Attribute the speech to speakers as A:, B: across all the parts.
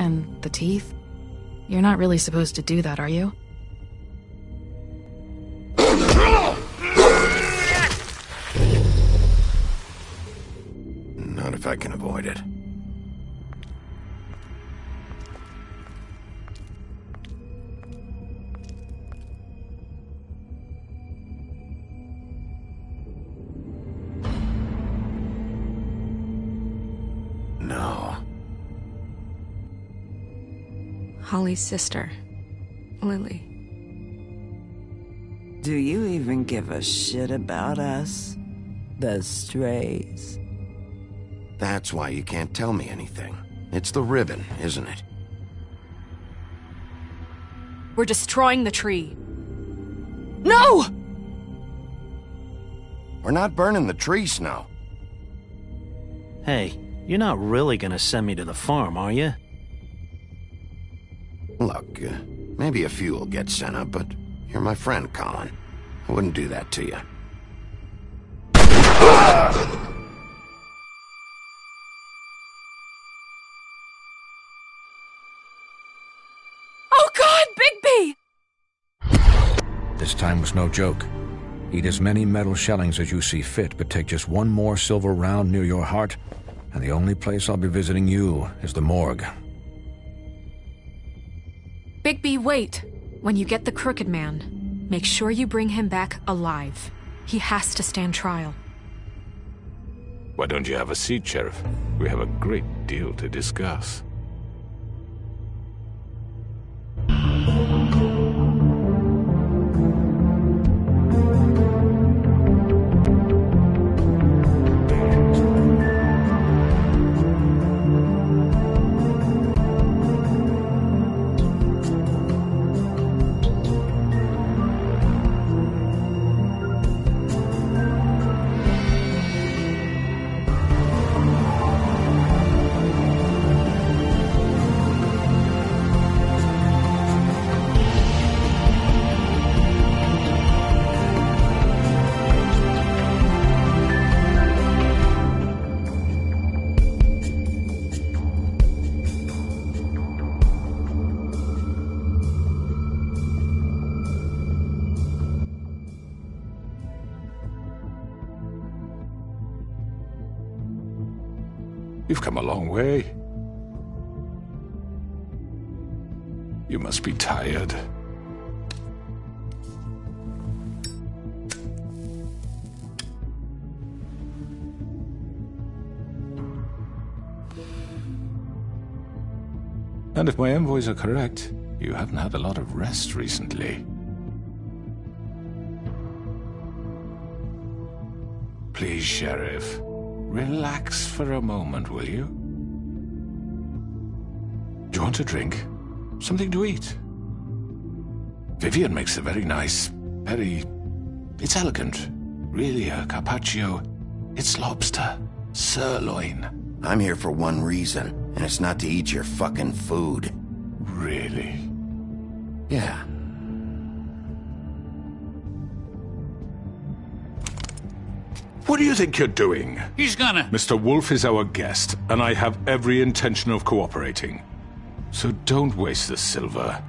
A: and the teeth. You're not really supposed to do that, are you?
B: Not if I can avoid it. No.
C: Holly's sister, Lily.
D: Do you even give a shit about us? The strays?
B: That's why you can't tell me anything. It's the ribbon, isn't it?
E: We're destroying the tree. No!
B: We're not burning the tree, Snow.
F: Hey, you're not really gonna send me to the farm, are you?
B: Look, maybe a few will get sent up, but you're my friend, Colin. I wouldn't do that to you.
E: Oh God, Bigby!
G: This time was no joke. Eat as many metal shellings as you see fit, but take just one more silver round near your heart, and the only place I'll be visiting you is the morgue.
E: Bigby, wait. When you get the Crooked Man, make sure you bring him back alive. He has to stand trial.
H: Why don't you have a seat, Sheriff? We have a great deal to discuss. You've come a long way. You must be tired. And if my envoys are correct, you haven't had a lot of rest recently. Please, Sheriff. Relax for a moment, will you? Do you want a drink? Something to eat? Vivian makes a very nice, it's elegant. Really a carpaccio. It's lobster. Sirloin.
B: I'm here for one reason, and it's not to eat your fucking food.
H: Really?
B: Yeah.
H: What do you think you're doing?
I: He's gonna...
H: Mr. Wolf is our guest, and I have every intention of cooperating. So don't waste the silver.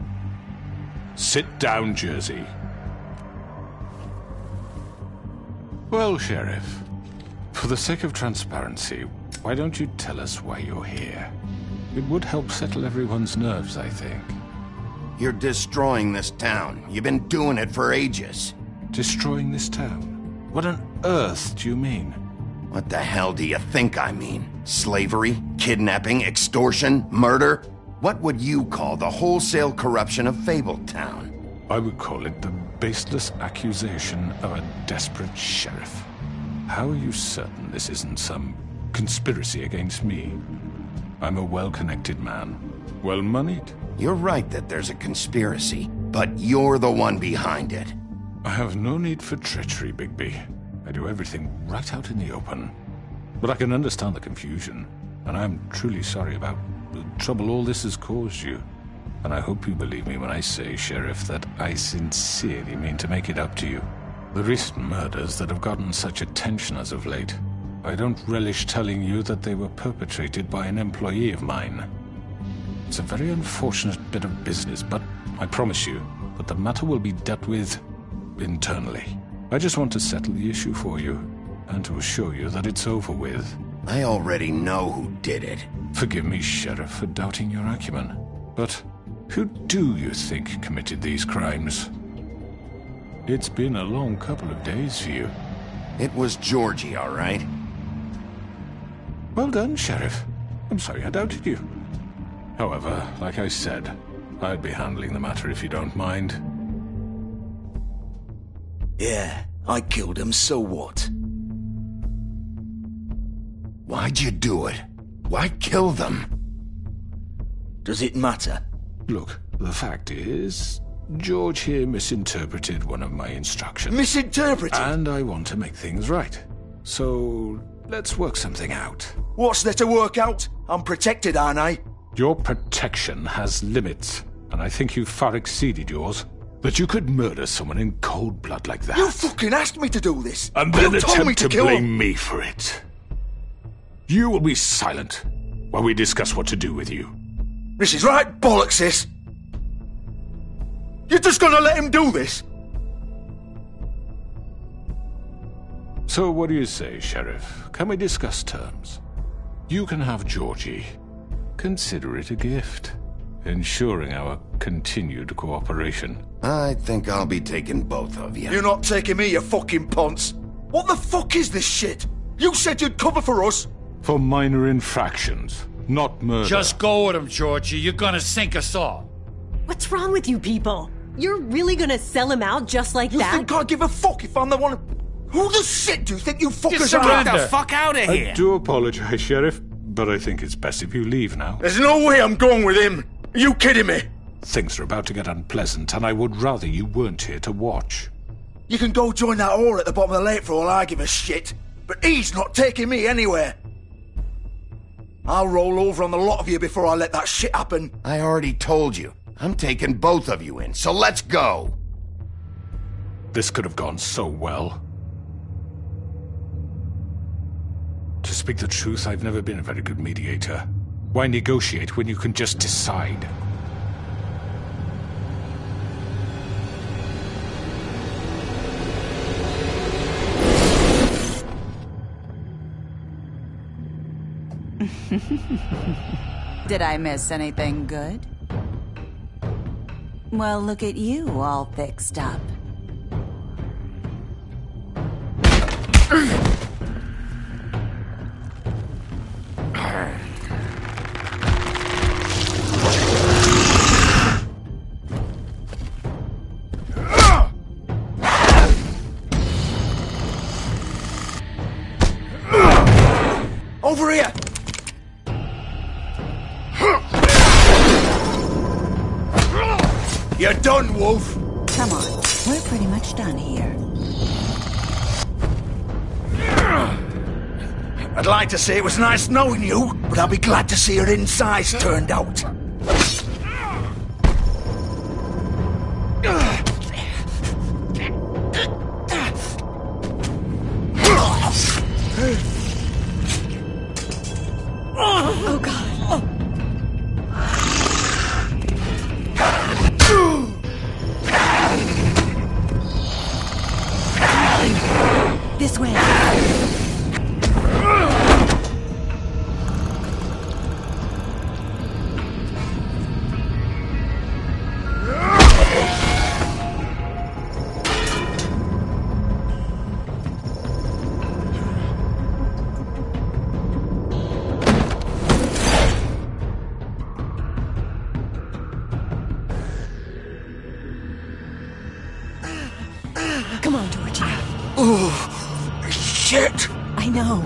H: Sit down, Jersey. Well, Sheriff, for the sake of transparency, why don't you tell us why you're here? It would help settle everyone's nerves, I think.
B: You're destroying this town. You've been doing it for ages.
H: Destroying this town? What on earth do you mean?
B: What the hell do you think I mean? Slavery? Kidnapping? Extortion? Murder? What would you call the wholesale corruption of Fabletown?
H: I would call it the baseless accusation of a desperate sheriff. How are you certain this isn't some conspiracy against me? I'm a well-connected man. Well-moneyed.
B: You're right that there's a conspiracy, but you're the one behind it.
H: I have no need for treachery, Bigby. I do everything right out in the open. But I can understand the confusion, and I'm truly sorry about the trouble all this has caused you. And I hope you believe me when I say, Sheriff, that I sincerely mean to make it up to you. The recent murders that have gotten such attention as of late, I don't relish telling you that they were perpetrated by an employee of mine. It's a very unfortunate bit of business, but I promise you that the matter will be dealt with internally. I just want to settle the issue for you, and to assure you that it's over with.
B: I already know who did it.
H: Forgive me, Sheriff, for doubting your acumen. But who do you think committed these crimes? It's been a long couple of days for you.
B: It was Georgie, all right?
H: Well done, Sheriff. I'm sorry I doubted you. However, like I said, I'd be handling the matter if you don't mind.
I: Yeah, I killed him, so what?
B: Why'd you do it? Why kill them?
I: Does it matter?
H: Look, the fact is, George here misinterpreted one of my instructions.
I: Misinterpreted?
H: And I want to make things right. So, let's work something out.
I: What's there to work out? I'm protected, aren't I?
H: Your protection has limits, and I think you've far exceeded yours. That you could murder someone in cold blood like that.
I: You fucking asked me to do this!
H: And then
I: you told me
H: attempt to
I: kill
H: blame
I: him.
H: me for it. You will be silent while we discuss what to do with you.
I: This is right bollocks, this! You're just gonna let him do this?
H: So what do you say, Sheriff? Can we discuss terms? You can have Georgie. Consider it a gift, ensuring our continued cooperation.
B: I think I'll be taking both of you.
I: You're not taking me, you fucking ponce! What the fuck is this shit? You said you'd cover for us!
H: For minor infractions, not murder.
J: Just go with him, Georgie. You're gonna sink us all.
K: What's wrong with you people? You're really gonna sell him out just like
I: You
K: that?
I: think I give a fuck if I'm the one... Who the shit do you think you fuckers are?
J: surrender.
F: Get the fuck out of here!
H: I do apologize, Sheriff, but I think it's best if you leave now.
I: There's no way I'm going with him! Are you kidding me?
H: Things are about to get unpleasant, and I would rather you weren't here to watch.
I: You can go join that whore at the bottom of the lake for all I give a shit, but he's not taking me anywhere. I'll roll over on the lot of you before I let that shit happen.
B: I already told you. I'm taking both of you in, so let's go.
H: This could have gone so well. To speak the truth, I've never been a very good mediator. Why negotiate when you can just decide?
L: Did I miss anything good? Well, look at you, all fixed up.
I: Over here! You're done, Wolf!
L: Come on, we're pretty much done here.
I: I'd like to say it was nice knowing you, but I'll be glad to see your insides turned out.
K: Oh, God. This way. Come on, Georgie.
I: Oh, shit!
K: I know.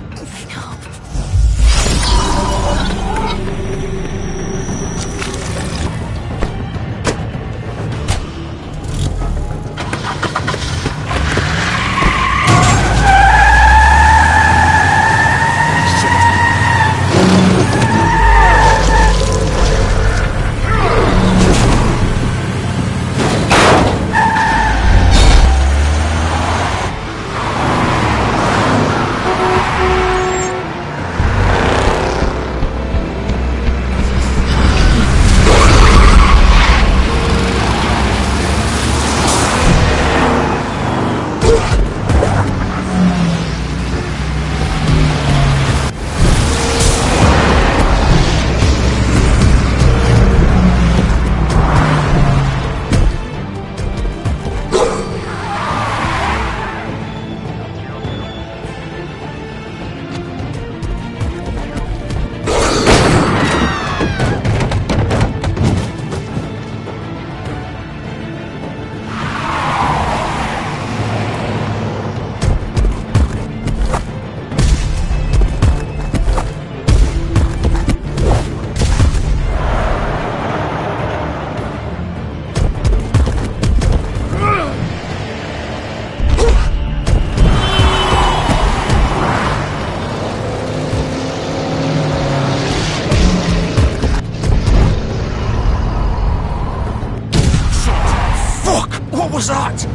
I: was that?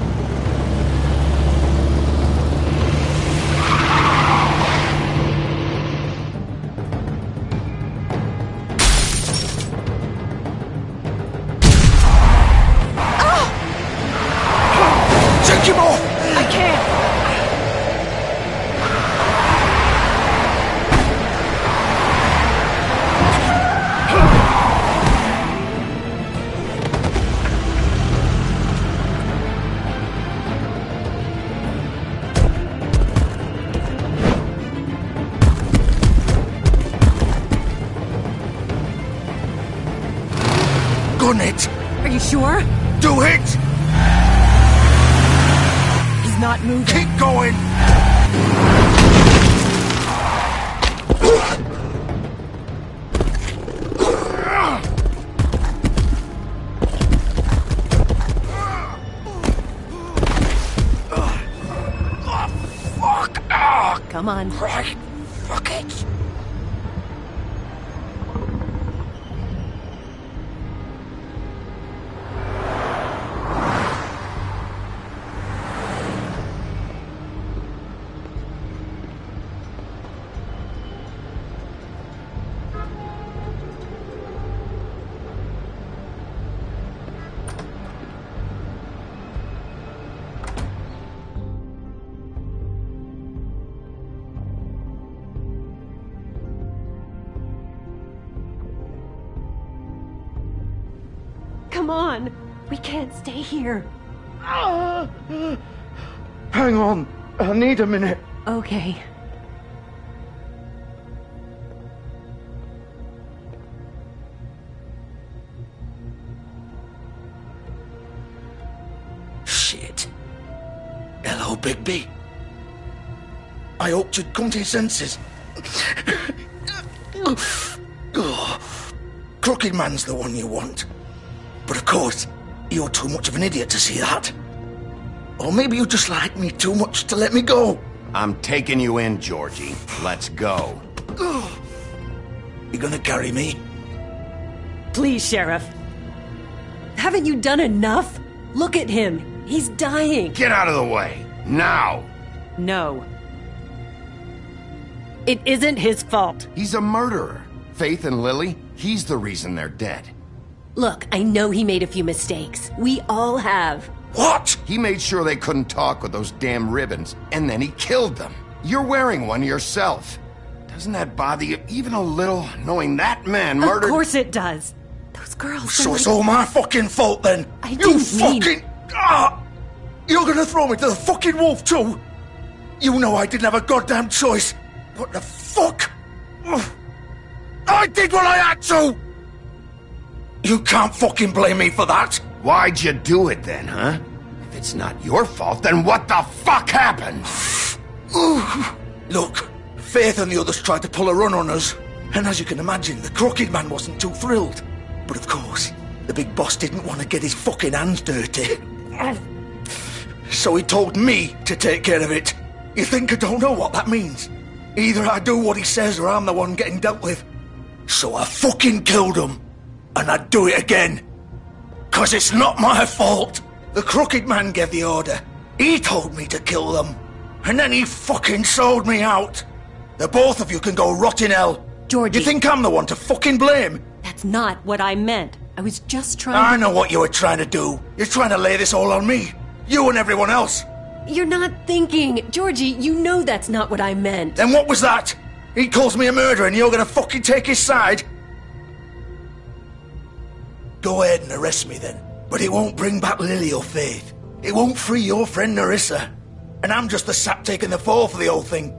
I: Take him off!
E: I can't!
I: Gun it!
K: Are you sure?
I: Do it!
K: He's not moving.
I: Keep going! Fuck!
K: Come on.
I: Right, fuck it!
K: Come on. We can't stay here.
I: Hang on, I need a minute.
K: Okay.
I: Shit. Hello, Bigby. I hoped you'd come to your senses. Crooked Man's the one you want. But of course, you're too much of an idiot to see that. Or maybe you just like me too much to let me go.
B: I'm taking you in, Georgie. Let's go.
I: You gonna carry me?
K: Please, Sheriff. Haven't you done enough? Look at him. He's dying.
B: Get out of the way. Now.
K: No. It isn't his fault.
B: He's a murderer. Faith and Lily, he's the reason they're dead.
K: Look, I know he made a few mistakes. We all have.
I: What?
B: He made sure they couldn't talk with those damn ribbons, and then he killed them. You're wearing one yourself. Doesn't that bother you even a little, knowing that man murdered...
K: Of course it does. Those girls...
I: So it's all my fucking fault then?
K: I didn't mean...
I: You're gonna throw me to the fucking wolf too? You know I didn't have a goddamn choice. What the fuck? I did what I had to! You can't fucking blame me for that.
B: Why'd you do it then, huh? If it's not your fault, then what the fuck happened?
I: Look, Faith and the others tried to pull a run on us. And as you can imagine, the Crooked Man wasn't too thrilled. But of course, the big boss didn't want to get his fucking hands dirty. So he told me to take care of it. You think I don't know what that means? Either I do what he says or I'm the one getting dealt with. So I fucking killed him. And I'd do it again. 'Cause it's not my fault. The Crooked Man gave the order. He told me to kill them. And then he fucking sold me out. The both of you can go rot in hell.
K: Georgie.
I: You think I'm the one to fucking blame?
K: That's not what I meant. I was just trying
I: I know what you were trying to do. You're trying to lay this all on me. You and everyone else.
K: You're not thinking. Georgie, you know that's not what I meant.
I: Then what was that? He calls me a murderer and you're gonna fucking take his side? Go ahead and arrest me then. But it won't bring back Lily or Faith. It won't free your friend Nerissa. And I'm just the sap taking the fall for the whole thing.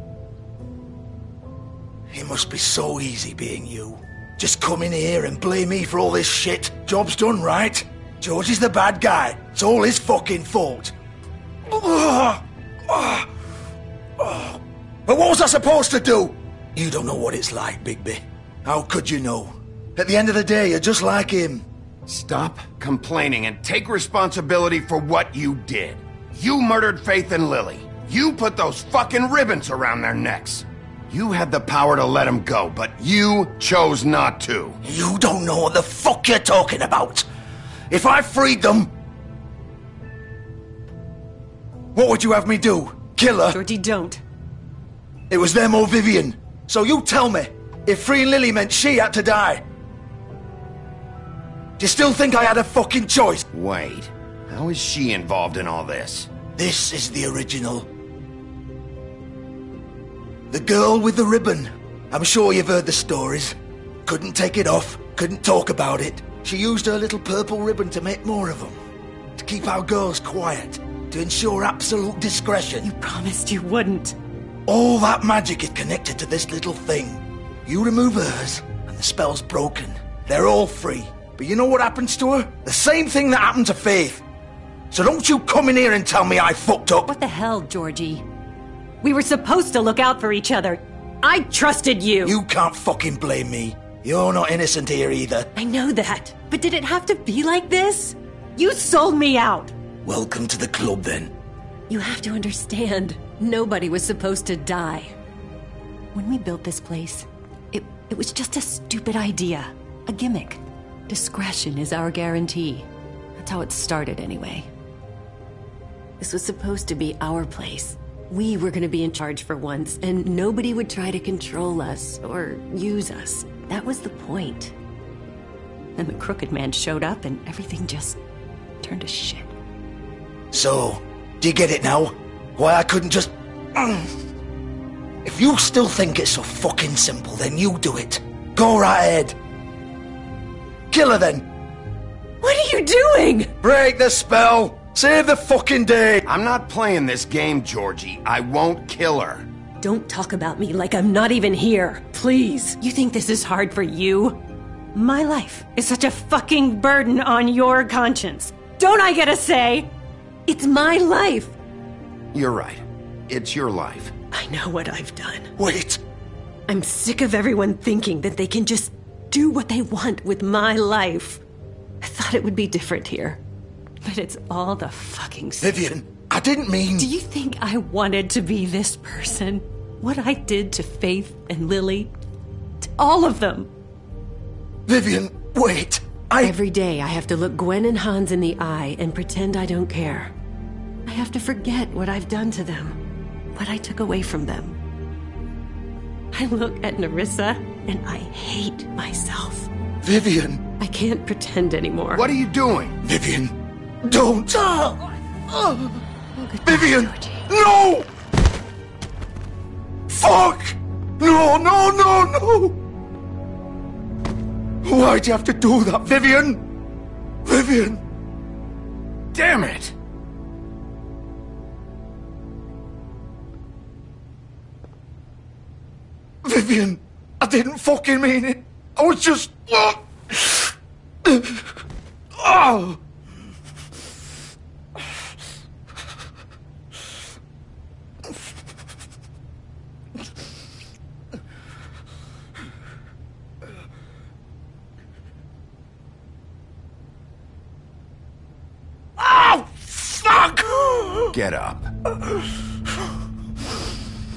I: It must be so easy being you. Just come in here and blame me for all this shit. Job's done, right? George is the bad guy. It's all his fucking fault. But what was I supposed to do? You don't know what it's like, Bigby. How could you know? At the end of the day, you're just like him.
B: Stop complaining and take responsibility for what you did. You murdered Faith and Lily. You put those fucking ribbons around their necks. You had the power to let them go, but you chose not to.
I: You don't know what the fuck you're talking about. If I freed them... What would you have me do? Kill her?
K: Georgie, don't.
I: It was them or Vivian. So you tell me, if freeing Lily meant she had to die, do you still think I had a fucking choice?
B: Wait, how is she involved in all this?
I: This is the original. The girl with the ribbon. I'm sure you've heard the stories. Couldn't take it off, couldn't talk about it. She used her little purple ribbon to make more of them. To keep our girls quiet. To ensure absolute discretion.
K: You promised you wouldn't.
I: All that magic is connected to this little thing. You remove hers, and the spell's broken. They're all free. But you know what happens to her? The same thing that happened to Faith. So don't you come in here and tell me I fucked up.
K: What the hell, Georgie? We were supposed to look out for each other. I trusted you.
I: You can't fucking blame me. You're not innocent here either.
K: I know that. But did it have to be like this? You sold me out.
I: Welcome to the club, then.
K: You have to understand. Nobody was supposed to die. When we built this place, it was just a stupid idea. A gimmick. Discretion is our guarantee. That's how it started, anyway. This was supposed to be our place. We were going to be in charge for once, and nobody would try to control us or use us. That was the point. Then the crooked man showed up, and everything just turned to shit.
I: So, do you get it now? Why I couldn't just... If you still think it's so fucking simple, then you do it. Go right ahead. Kill her, then.
K: What are you doing?
I: Break the spell. Save the fucking day.
B: I'm not playing this game, Georgie. I won't kill her.
K: Don't talk about me like I'm not even here. Please. You think this is hard for you? My life is such a fucking burden on your conscience. Don't I get a say? It's my life.
B: You're right. It's your life.
K: I know what I've done.
I: Wait.
K: I'm sick of everyone thinking that they can just do what they want with my life. I thought it would be different here. But it's all the fucking same.
I: Vivian, I didn't mean...
K: Do you think I wanted to be this person? What I did to Faith and Lily? To all of them?
I: Vivian, wait.
K: Every day I have to look Gwen and Hans in the eye and pretend I don't care. I have to forget what I've done to them. What I took away from them. I look at Nerissa and I hate myself.
I: Vivian.
K: I can't pretend anymore.
B: What are you doing?
I: Vivian, don't. Vivian, no! Fuck! No, no, no, no! Why'd you have to do that, Vivian? Vivian!
B: Damn it!
I: Vivian, I didn't fucking mean it. I was just... Oh! Oh, fuck!
B: Get up.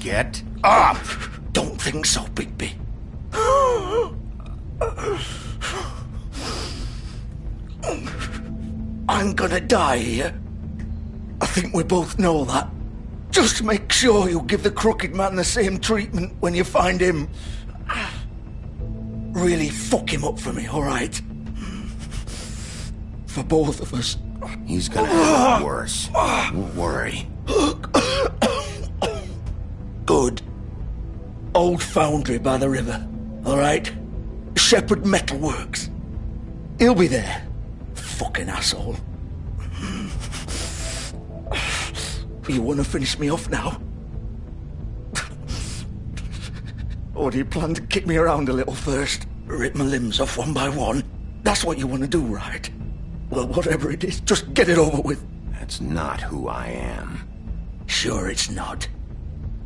B: Get up!
I: Don't think so, Bigby. I'm gonna die here. I think we both know that. Just make sure you give the crooked man the same treatment when you find him. Really fuck him up for me, alright? For both of us.
B: He's gonna have it worse. Don't worry.
I: Good. Old foundry by the river, alright? Shepherd Metalworks. He'll be there. Fucking asshole. You want to finish me off now? Or do you plan to kick me around a little first? Rip my limbs off one by one? That's what you want to do, right? Well, whatever it is, just get it over with.
B: That's not who I am.
I: Sure it's not.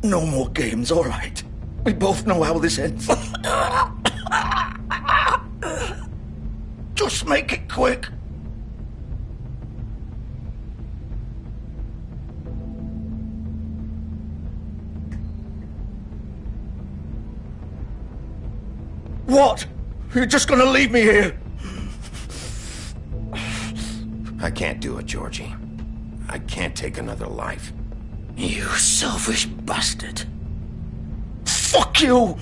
I: No more games, all right? We both know how this ends. Just make it quick. What? You're just gonna leave me here?
B: I can't do it, Georgie. I can't take another life.
I: You selfish bastard. Fuck you!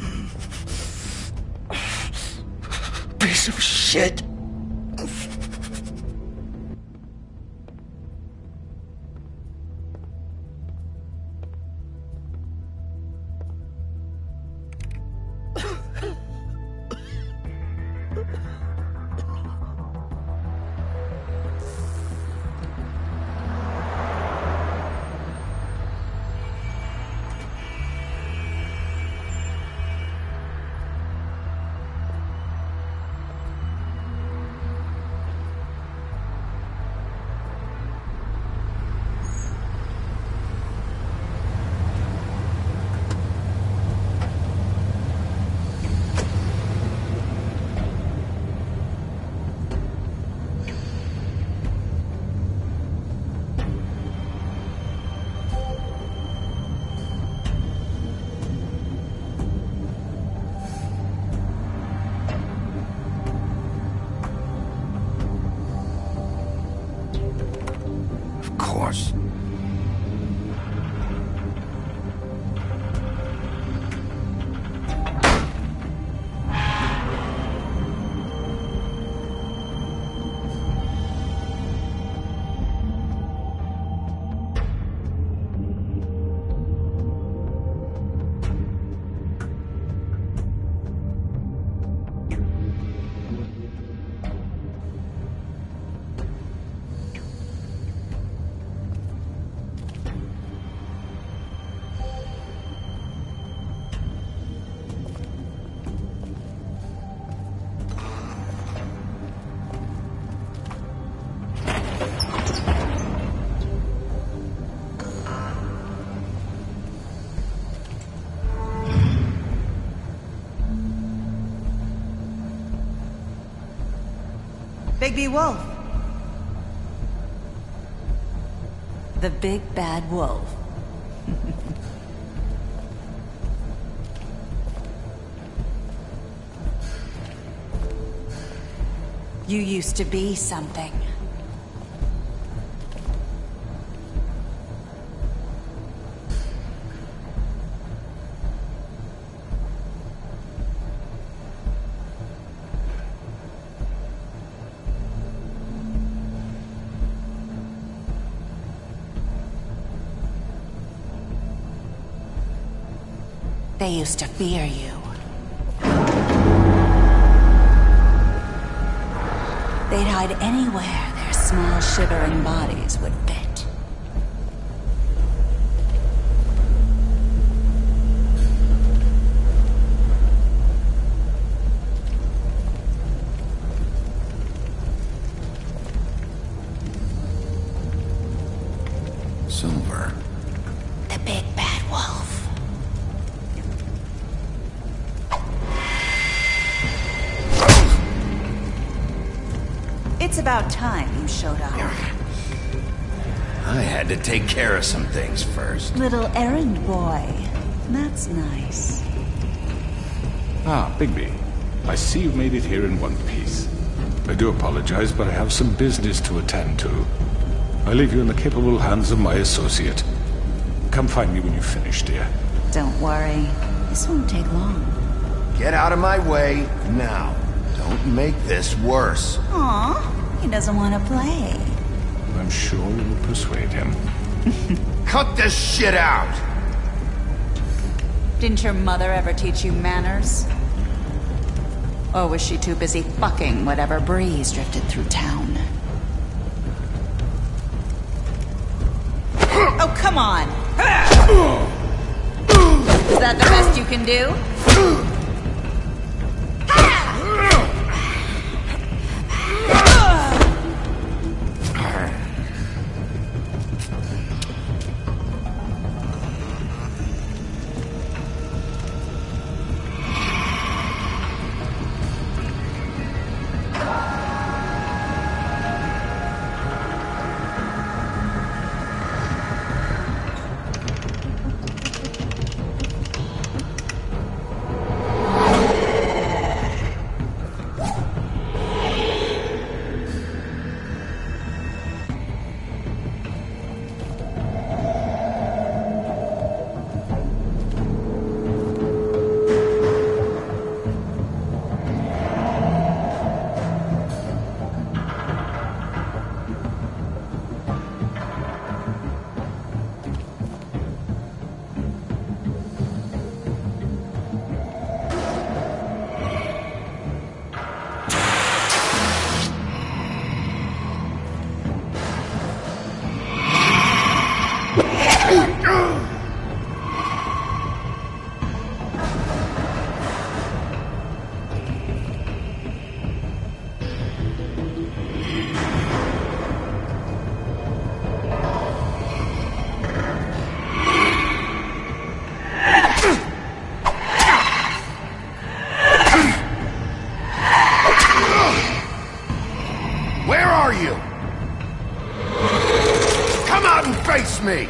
I: Piece of shit.
B: Of course.
L: Big Wolf. The big bad wolf. You used to be something. They used to fear you. They'd hide anywhere their small, shivering bodies would fit.
B: Silver.
L: The big bad wolf. It's about time you showed up.
B: I had to take care of some things first.
L: Little errand boy. That's nice.
H: Ah, Bigby. I see you've made it here in one piece. I do apologize, but I have some business to attend to. I leave you in the capable hands of my associate. Come find me when you finish, dear.
L: Don't worry. This won't take long.
B: Get out of my way now. Don't make this worse.
L: Aw, he doesn't want to play.
H: I'm sure you'll persuade him.
B: Cut this shit out!
L: Didn't your mother ever teach you manners? Or was she too busy fucking whatever breeze drifted through town? Oh, come on! Is that the best you can do?
B: Where are you? Come out and face me!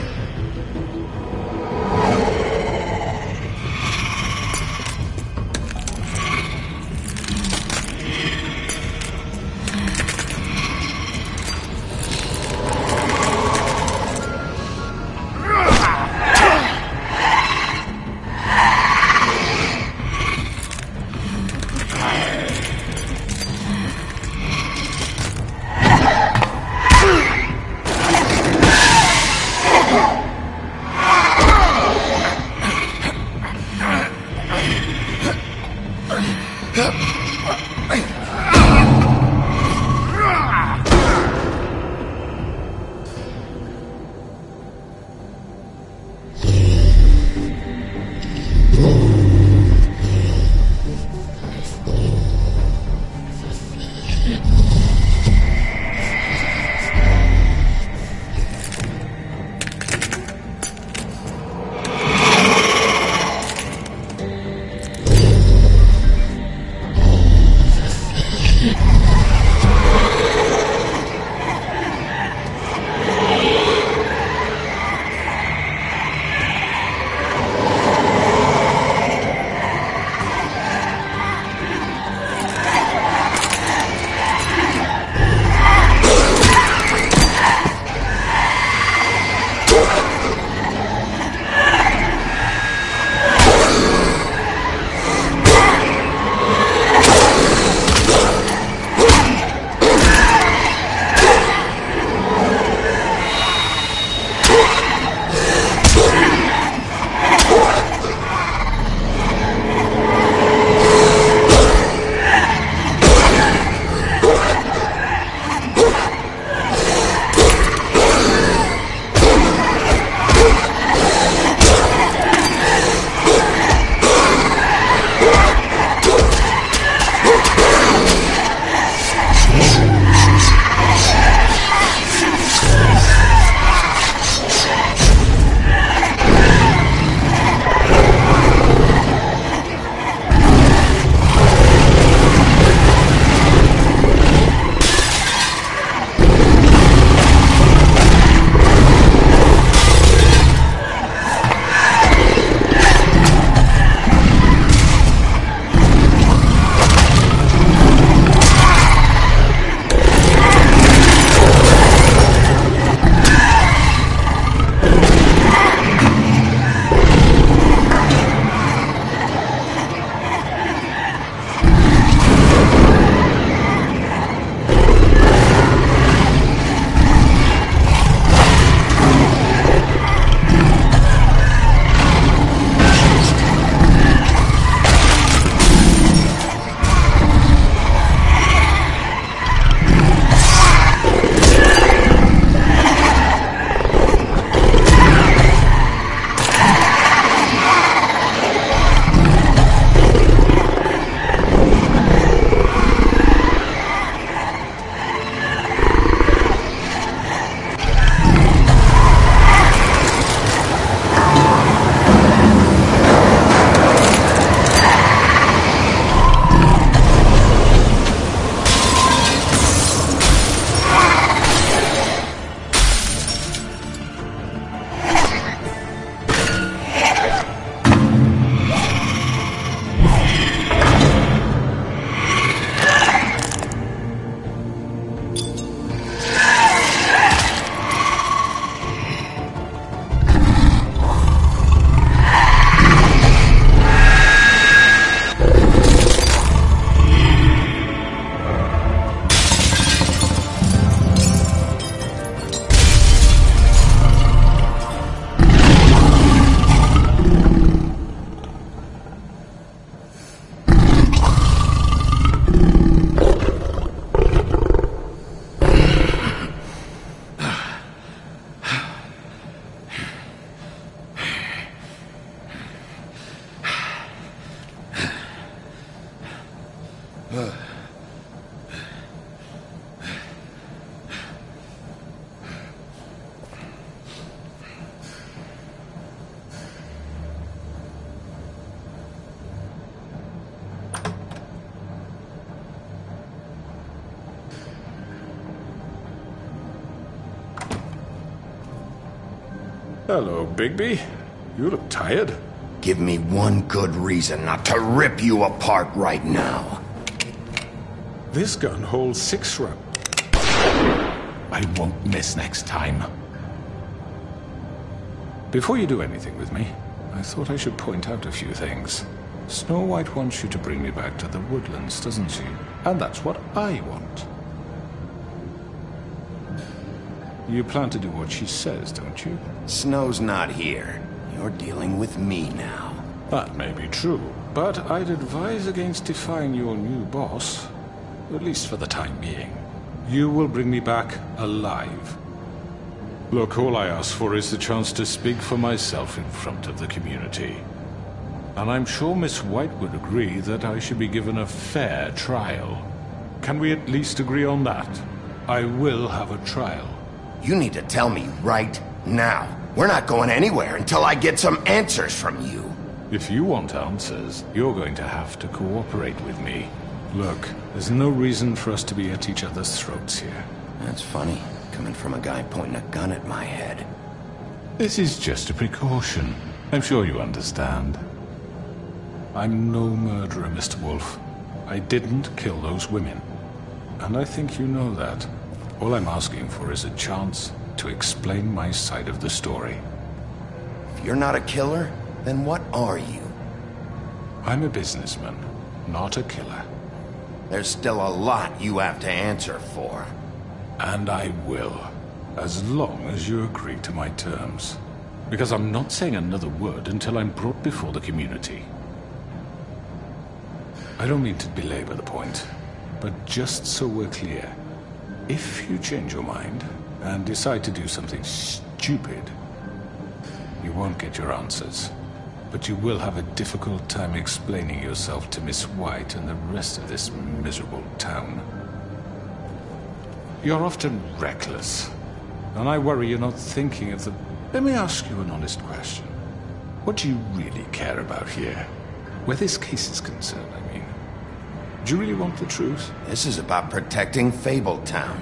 H: Hello, Bigby. You look tired.
B: Give me one good reason not to rip you apart right now.
H: This gun holds 6 rounds. I won't miss next time. Before you do anything with me, I thought I should point out a few things. Snow White wants you to bring me back to the woodlands, doesn't she? And that's what I want. You plan to do what she says, don't you?
B: Snow's not here. You're dealing with me now.
H: That may be true, but I'd advise against defying your new boss, at least for the time being. You will bring me back alive. Look, all I ask for is the chance to speak for myself in front of the community. And I'm sure Miss White would agree that I should be given a fair trial. Can we at least agree on that? I will have a trial.
B: You need to tell me right now. We're not going anywhere until I get some answers from you.
H: If you want answers, you're going to have to cooperate with me. Look, there's no reason for us to be at each other's throats here.
B: That's funny, coming from a guy pointing a gun at my head.
H: This is just a precaution. I'm sure you understand. I'm no murderer, Mr. Wolf. I didn't kill those women. And I think you know that. All I'm asking for is a chance to explain my side of the story.
B: If you're not a killer, then what are you?
H: I'm a businessman, not a killer.
B: There's still a lot you have to answer for.
H: And I will, as long as you agree to my terms. Because I'm not saying another word until I'm brought before the community. I don't mean to belabor the point, but just so we're clear, if you change your mind and decide to do something stupid, you won't get your answers. But you will have a difficult time explaining yourself to Miss White and the rest of this miserable town. You're often reckless, and I worry you're not thinking of the... Let me ask you an honest question. What do you really care about here? Where this case is concerned, I mean. Do you really want the truth?
B: This is about protecting Fabletown.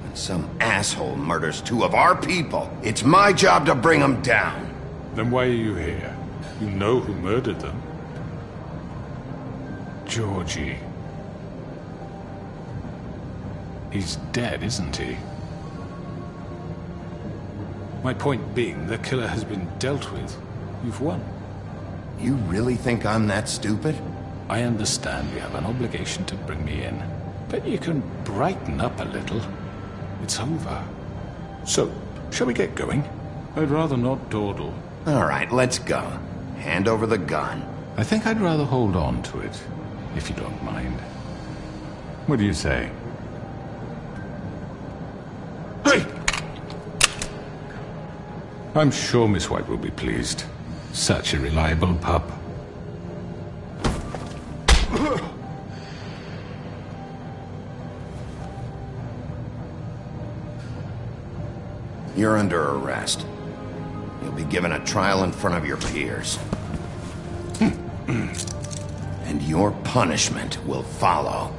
B: When some asshole murders 2 of our people, it's my job to bring them down.
H: Then why are you here? You know who murdered them. Georgie. He's dead, isn't he? My point being, the killer has been dealt with. You've won.
B: You really think I'm that stupid?
H: I understand you have an obligation to bring me in, but you can brighten up a little. It's over. So, shall we get going? I'd rather not dawdle.
B: All right, let's go. Hand over the gun.
H: I think I'd rather hold on to it, if you don't mind. What do you say? Hey! I'm sure Miss White will be pleased. Such a reliable pup.
B: You're under arrest. You'll be given a trial in front of your peers. And your punishment will follow.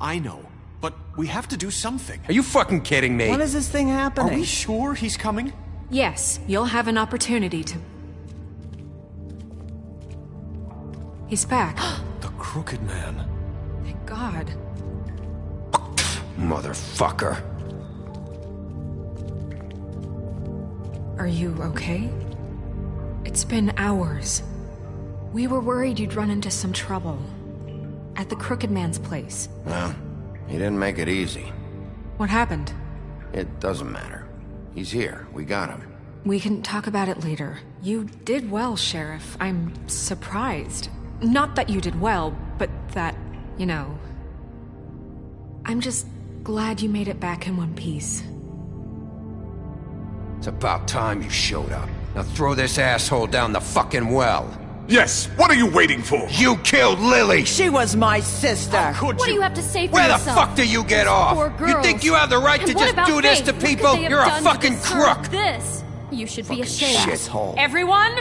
M: I know. But we have to do something. Are you fucking kidding me?
D: When is this thing happening?
M: Are we sure he's coming?
E: Yes, you'll have an opportunity to... He's back.
M: The Crooked Man.
E: Thank God.
B: Motherfucker.
E: Are you okay? It's been hours. We were worried you'd run into some trouble. At the Crooked Man's place.
B: Well, he didn't make it easy.
E: What happened?
B: It doesn't matter. He's here. We got him.
E: We can talk about it later. You did well, Sheriff. I'm surprised. Not that you did well, but that, you know... I'm just glad you made it back in one piece.
N: It's about time you showed up. Now throw this asshole down the fucking well. Yes, what are you waiting for?
B: You killed Lily!
D: She was my sister.
M: Could
O: What do
M: you?
O: you have to say for
B: Where the
O: yourself?
B: fuck do you get off?
O: Poor
B: You
O: girls.
B: think you have the right
O: And
B: to
O: what
B: just
O: about
B: do this
O: Faith?
B: to
O: What could
B: people?
O: they have
B: You're a
O: done to
B: fucking
O: deserve
B: crook!
O: This. You should be
B: Fucking
O: ashamed.
B: shithole.
E: Everyone,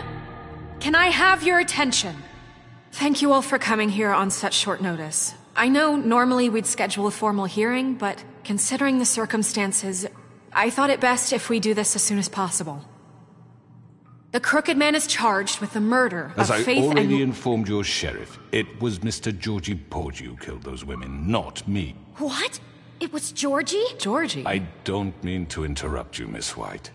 E: can I have your attention? Thank you all for coming here on such short notice. I know normally we'd schedule a formal hearing, but considering the circumstances, I thought it best if we do this as soon as possible. The Crooked Man is charged with the murder
H: As
E: of
H: I
E: Faith
H: already
E: and...
H: informed your sheriff, it was Mr. Georgie Porgy who killed those women, not me.
O: What? It was Georgie?
E: Georgie?
H: I don't mean to interrupt you, Miss White,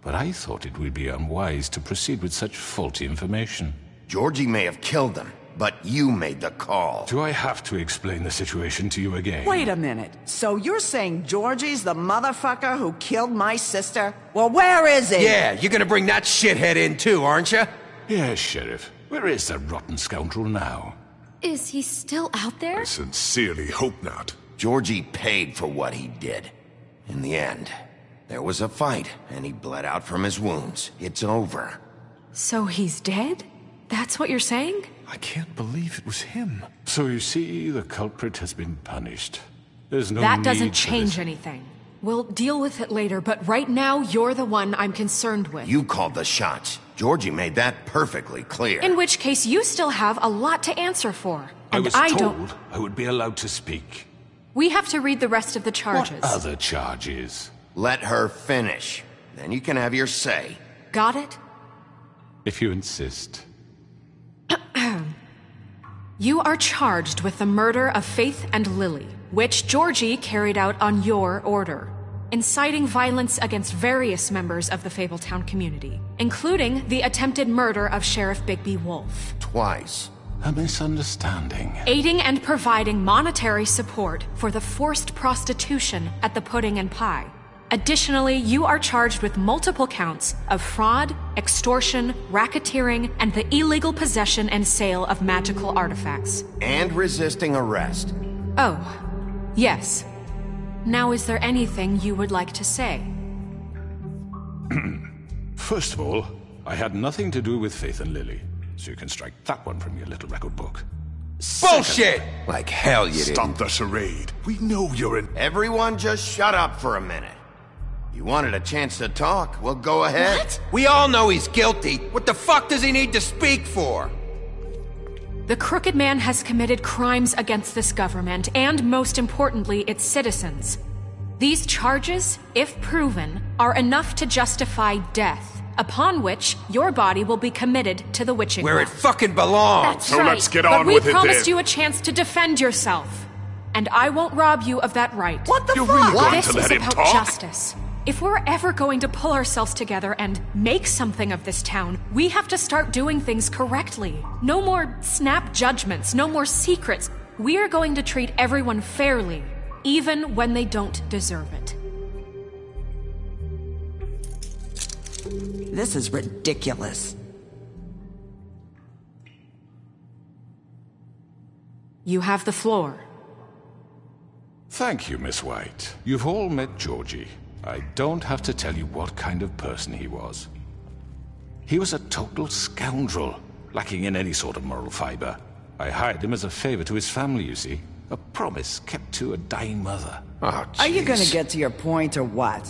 H: but I thought it would be unwise to proceed with such faulty information.
B: Georgie may have killed them, but you made the call.
H: Do I have to explain the situation to you again?
D: Wait a minute. So you're saying Georgie's the motherfucker who killed my sister? Well, where is he?
B: Yeah, you're gonna bring that shithead in too, aren't you?
H: Yes, Sheriff. Where is that rotten scoundrel now?
O: Is he still out there?
N: I sincerely hope not.
B: Georgie paid for what he did. In the end, there was a fight, and he bled out from his wounds. It's over.
E: So he's dead? That's what you're saying?
N: I can't believe it was him.
H: So you see, the culprit has been punished. There's no
E: That
H: need
E: doesn't
H: for
E: change
H: this.
E: anything. We'll deal with it later, but right now, you're the one I'm concerned with.
B: You called the shots. Georgie made that perfectly clear.
E: In which case, you still have a lot to answer for.
H: I
E: And
H: was
E: don't...
H: told I would be allowed to speak.
E: We have to read the rest of the charges.
H: What other charges?
B: Let her finish. Then you can have your say.
E: Got it?
H: If you insist.
E: You are charged with the murder of Faith and Lily, which Georgie carried out on your order, inciting violence against various members of the Fabletown community, including the attempted murder of Sheriff Bigby Wolf.
B: Twice.
H: A misunderstanding.
E: Aiding and providing monetary support for the forced prostitution at the Pudding and Pie. Additionally, you are charged with multiple counts of fraud, extortion, racketeering, and the illegal possession and sale of magical artifacts.
B: And resisting arrest.
E: Oh, yes. Now, is there anything you would like to say?
H: First of all, I had nothing to do with Faith and Lily, so you can strike that one from your little record book.
B: Bullshit! Like hell you didn't.
N: Stop the charade. We know you're in...
B: Everyone just shut up for a minute. You wanted a chance to talk, well go ahead.
O: What?
B: We all know he's guilty. What the fuck does he need to speak for?
E: The Crooked Man has committed crimes against this government, and most importantly, its citizens. These charges, if proven, are enough to justify death, upon which your body will be committed to the witching
B: Where it
E: well.
B: fucking belongs.
O: That's
N: So
O: right.
N: let's get
E: But
N: on
E: we
N: with it
E: promised
N: then.
E: you a chance to defend yourself, and I won't rob you of that right.
D: What the
N: You're
D: fuck?
N: really going
E: This
N: to let
E: is
N: him
E: about
N: talk?
E: justice. If we're ever going to pull ourselves together and make something of this town, we have to start doing things correctly. No more snap judgments, no more secrets. We are going to treat everyone fairly, even when they don't deserve it.
D: This is ridiculous.
E: You have the floor.
H: Thank you, Miss White. You've all met Georgie. I don't have to tell you what kind of person he was. He was a total scoundrel, lacking in any sort of moral fiber. I hired him as a favor to his family, you see. A promise kept to a dying mother.
B: Oh,
D: Are you gonna
B: jeez.
D: get to your point or what?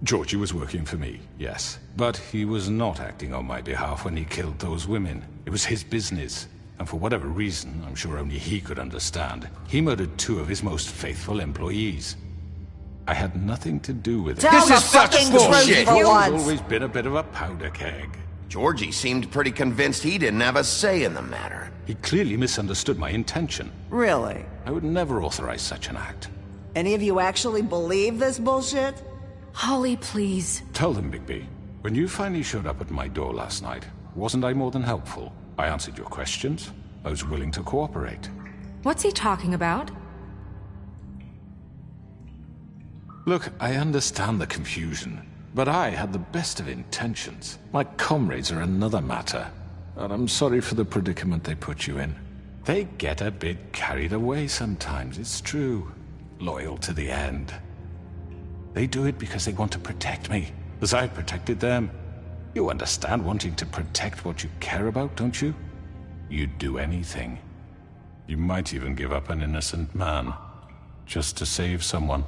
H: Georgie was working for me, yes. But he was not acting on my behalf when he killed those women. It was his business. And for whatever reason, I'm sure only he could understand, he murdered 2 of his most faithful employees. I had nothing to do with it.
D: Tell
B: This
D: the
B: is such
D: fucking
B: bullshit.
D: truth for
H: He's
D: once.
H: always been a bit of a powder keg.
B: Georgie seemed pretty convinced he didn't have a say in the matter.
H: He clearly misunderstood my intention.
D: Really?
H: I would never authorize such an act.
D: Any of you actually believe this bullshit?
E: Holly, please.
H: Tell them, Bigby, when you finally showed up at my door last night, wasn't I more than helpful? I answered your questions. I was willing to cooperate.
E: What's he talking about?
H: Look, I understand the confusion, but I had the best of intentions. My comrades are another matter, and I'm sorry for the predicament they put you in. They get a bit carried away sometimes, it's true. Loyal to the end. They do it because they want to protect me, as I protected them. You understand wanting to protect what you care about, don't you? You'd do anything. You might even give up an innocent man, just to save someone.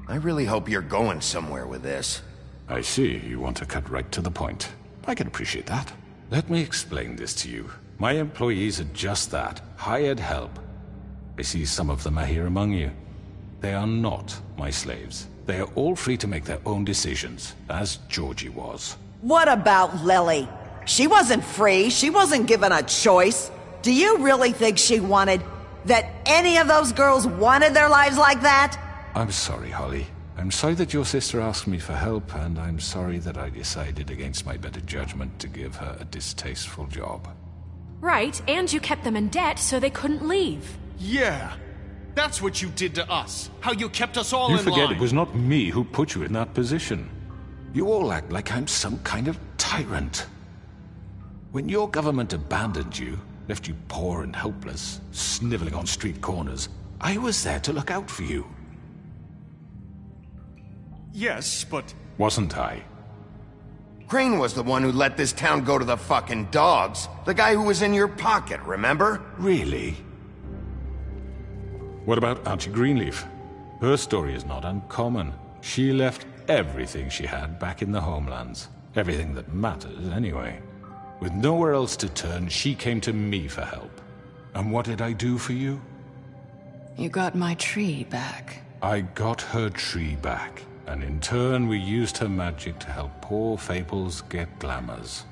B: I really hope you're going somewhere with this.
H: I see, you want to cut right to the point. I can appreciate that. Let me explain this to you. My employees are just that, hired help. I see some of them are here among you. They are not my slaves. They are all free to make their own decisions, as Georgie was.
D: What about Lily? She wasn't free. She wasn't given a choice. Do you really think she wanted... that any of those girls wanted their lives like that?
H: I'm sorry, Holly. I'm sorry that your sister asked me for help, and I'm sorry that I decided against my better judgment to give her a distasteful job.
E: Right, and you kept them in debt so they couldn't leave.
M: Yeah. That's what you did to us. How you kept us all in line.
H: You forget it was not me who put you in that position. You all act like I'm some kind of tyrant. When your government abandoned you, left you poor and helpless, sniveling on street corners, I was there to look out for you.
M: Yes, but...
H: Wasn't I?
B: Crane was the one who let this town go to the fucking dogs. The guy who was in your pocket, remember?
H: Really? What about Archie Greenleaf? Her story is not uncommon. She left everything she had back in the homelands. Everything that matters, anyway. With nowhere else to turn, she came to me for help. And what did I do for you?
A: You got my tree back.
H: I got her tree back. And in turn, we used her magic to help poor Fables get glamours.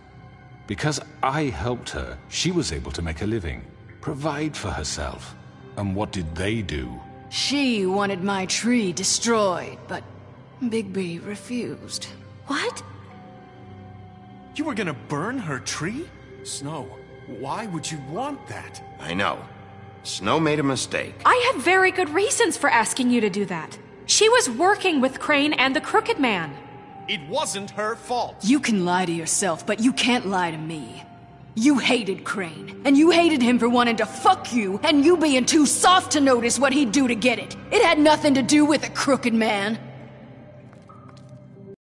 H: Because I helped her, she was able to make a living, provide for herself. And what did they do?
A: She wanted my tree destroyed, but Bigby refused.
O: What?
M: You were gonna burn her tree? Snow, why would you want that?
B: I know. Snow made a mistake.
E: I had very good reasons for asking you to do that. She was working with Crane and the Crooked Man.
M: It wasn't her fault.
A: You can lie to yourself, but you can't lie to me. You hated Crane, and you hated him for wanting to fuck you, and you being too soft to notice what he'd do to get it. It had nothing to do with a Crooked Man.